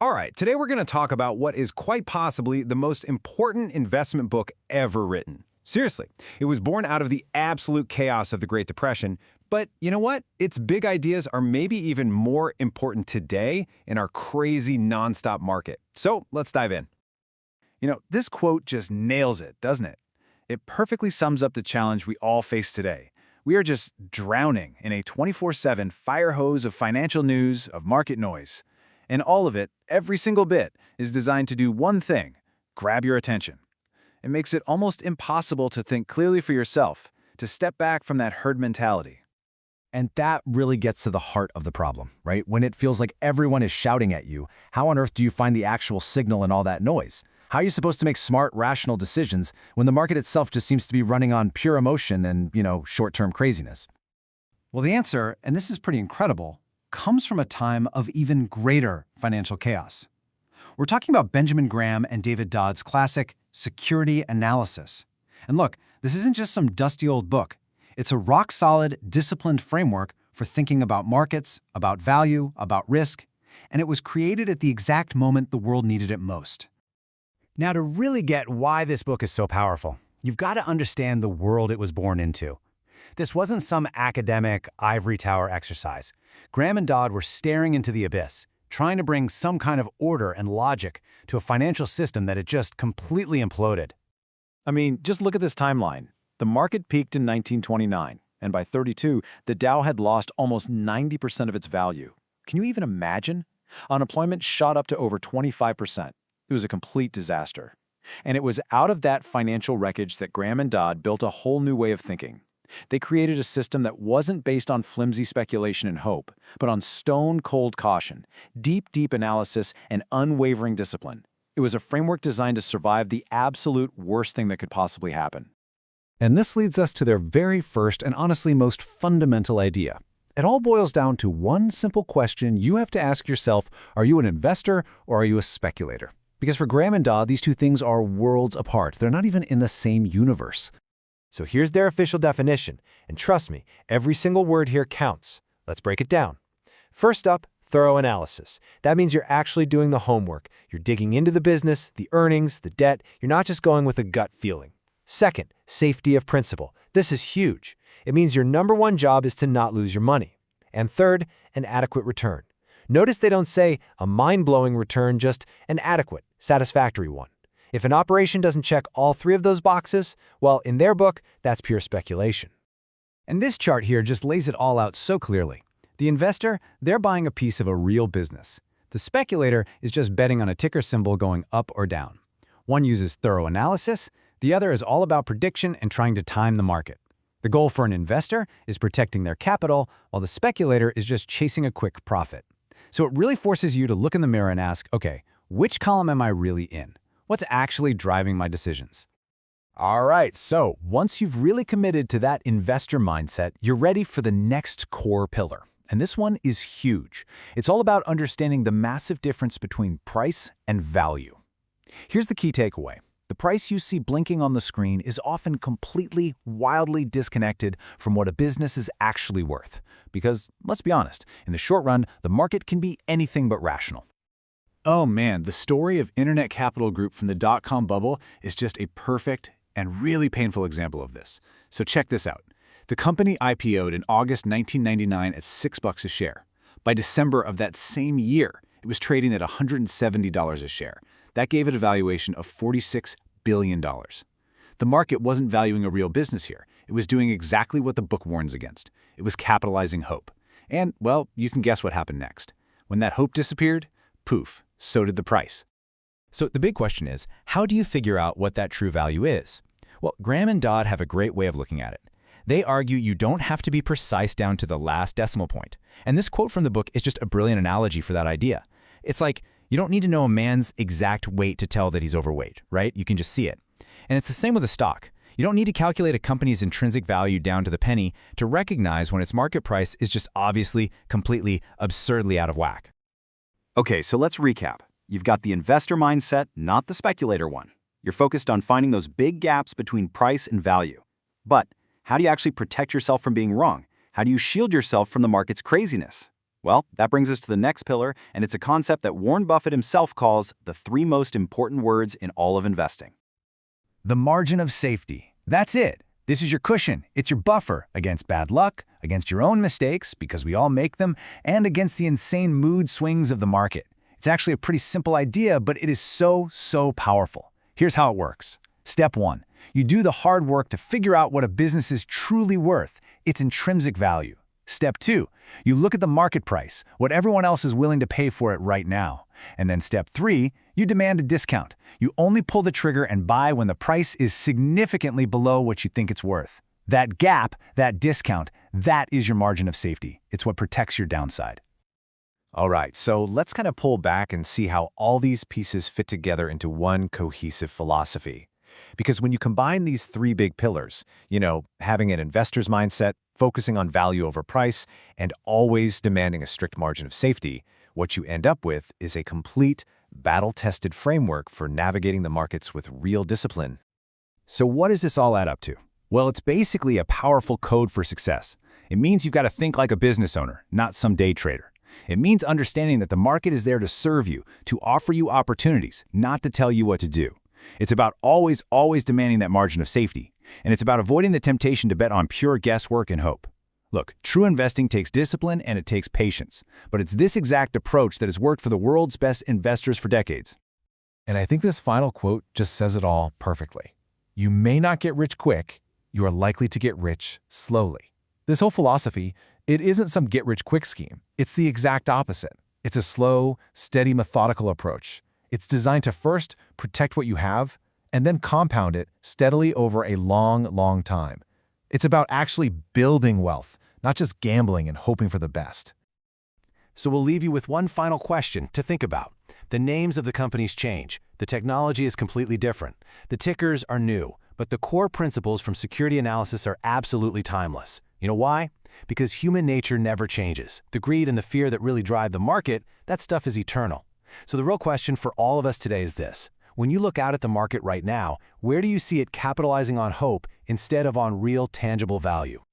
All right, today we're going to talk about what is quite possibly the most important investment book ever written. Seriously, it was born out of the absolute chaos of the Great Depression, but you know what? Its big ideas are maybe even more important today in our crazy nonstop market. So let's dive in. This quote just nails it, doesn't it? It perfectly sums up the challenge we all face today. We are just drowning in a 24/7 fire hose of financial news, of market noise. And all of it, every single bit, is designed to do one thing: grab your attention. It makes it almost impossible to think clearly for yourself, to step back from that herd mentality. And that really gets to the heart of the problem, right? When it feels like everyone is shouting at you, how on earth do you find the actual signal in all that noise? How are you supposed to make smart, rational decisions when the market itself just seems to be running on pure emotion and, short-term craziness? Well, the answer, and this is pretty incredible, comes from a time of even greater financial chaos. We're talking about Benjamin Graham and David Dodd's classic Security Analysis. And look, this isn't just some dusty old book. It's a rock-solid, disciplined framework for thinking about markets, about value, about risk, and it was created at the exact moment the world needed it most. Now, to really get why this book is so powerful, you've got to understand the world it was born into. This wasn't some academic ivory tower exercise. Graham and Dodd were staring into the abyss, trying to bring some kind of order and logic to a financial system that had just completely imploded. I mean, just look at this timeline. The market peaked in 1929, and by 32, the Dow had lost almost 90% of its value. Can you even imagine? Unemployment shot up to over 25%. It was a complete disaster. And it was out of that financial wreckage that Graham and Dodd built a whole new way of thinking. They created a system that wasn't based on flimsy speculation and hope, but on stone-cold caution, deep analysis, and unwavering discipline. It was a framework designed to survive the absolute worst thing that could possibly happen. And this leads us to their very first and honestly most fundamental idea. It all boils down to one simple question you have to ask yourself: are you an investor or are you a speculator? Because for Graham and Dodd, these two things are worlds apart. They're not even in the same universe. So here's their official definition, and trust me, every single word here counts. Let's break it down. First up, thorough analysis. That means you're actually doing the homework. You're digging into the business, the earnings, the debt. You're not just going with a gut feeling. Second, safety of principle. This is huge. It means your number one job is to not lose your money. And third, an adequate return. Notice they don't say a mind-blowing return, just an adequate, satisfactory one. If an operation doesn't check all three of those boxes, well, in their book, that's pure speculation. And this chart here just lays it all out so clearly. The investor, they're buying a piece of a real business. The speculator is just betting on a ticker symbol going up or down. One uses thorough analysis, the other is all about prediction and trying to time the market. The goal for an investor is protecting their capital, while the speculator is just chasing a quick profit. So it really forces you to look in the mirror and ask, okay, which column am I really in? What's actually driving my decisions? All right, so once you've really committed to that investor mindset, you're ready for the next core pillar. And this one is huge. It's all about understanding the massive difference between price and value. Here's the key takeaway. The price you see blinking on the screen is often completely, wildly disconnected from what a business is actually worth. Because, let's be honest, in the short run, the market can be anything but rational. Oh man, the story of Internet Capital Group from the dot-com bubble is just a perfect and really painful example of this. So check this out. The company IPO'd in August 1999 at $6 a share. By December of that same year, it was trading at $170 a share. That gave it a valuation of $46 billion. The market wasn't valuing a real business here. It was doing exactly what the book warns against. It was capitalizing hope. And, well, you can guess what happened next. When that hope disappeared, poof, so did the price. So the big question is, how do you figure out what that true value is? Well, Graham and Dodd have a great way of looking at it. They argue you don't have to be precise down to the last decimal point. And this quote from the book is just a brilliant analogy for that idea. It's like, you don't need to know a man's exact weight to tell that he's overweight, right? You can just see it. And it's the same with a stock. You don't need to calculate a company's intrinsic value down to the penny to recognize when its market price is just obviously, completely, absurdly out of whack. Okay, so let's recap. You've got the investor mindset, not the speculator one. You're focused on finding those big gaps between price and value. But how do you actually protect yourself from being wrong? How do you shield yourself from the market's craziness? Well, that brings us to the next pillar, and it's a concept that Warren Buffett himself calls the 3 most important words in all of investing. The margin of safety. That's it. This is your cushion. It's your buffer against bad luck, against your own mistakes, because we all make them, and against the insane mood swings of the market. It's actually a pretty simple idea, but it is so powerful. Here's how it works. Step 1. You do the hard work to figure out what a business is truly worth, its intrinsic value. Step 2. You look at the market price, what everyone else is willing to pay for it right now. And then step 3, you demand a discount. You only pull the trigger and buy when the price is significantly below what you think it's worth. That gap, that discount, that is your margin of safety. It's what protects your downside. All right, so let's kind of pull back and see how all these pieces fit together into one cohesive philosophy. Because when you combine these 3 big pillars, having an investor's mindset, focusing on value over price, and always demanding a strict margin of safety, what you end up with is a complete, battle-tested framework for navigating the markets with real discipline. So what does this all add up to? Well, it's basically a powerful code for success. It means you've got to think like a business owner, not some day trader. It means understanding that the market is there to serve you, to offer you opportunities, not to tell you what to do. It's about always demanding that margin of safety. And it's about avoiding the temptation to bet on pure guesswork and hope. Look, true investing takes discipline and it takes patience. But it's this exact approach that has worked for the world's best investors for decades. And I think this final quote just says it all perfectly. You may not get rich quick, you are likely to get rich slowly. This whole philosophy, it isn't some get-rich-quick scheme. It's the exact opposite. It's a slow, steady, methodical approach. It's designed to first protect what you have and then compound it steadily over a long time. It's about actually building wealth, not just gambling and hoping for the best. So we'll leave you with one final question to think about. The names of the companies change. The technology is completely different. The tickers are new, but the core principles from security analysis are absolutely timeless. You know why? Because human nature never changes. The greed and the fear that really drive the market, that stuff is eternal. So the real question for all of us today is this. When you look out at the market right now, where do you see it capitalizing on hope instead of on real tangible value?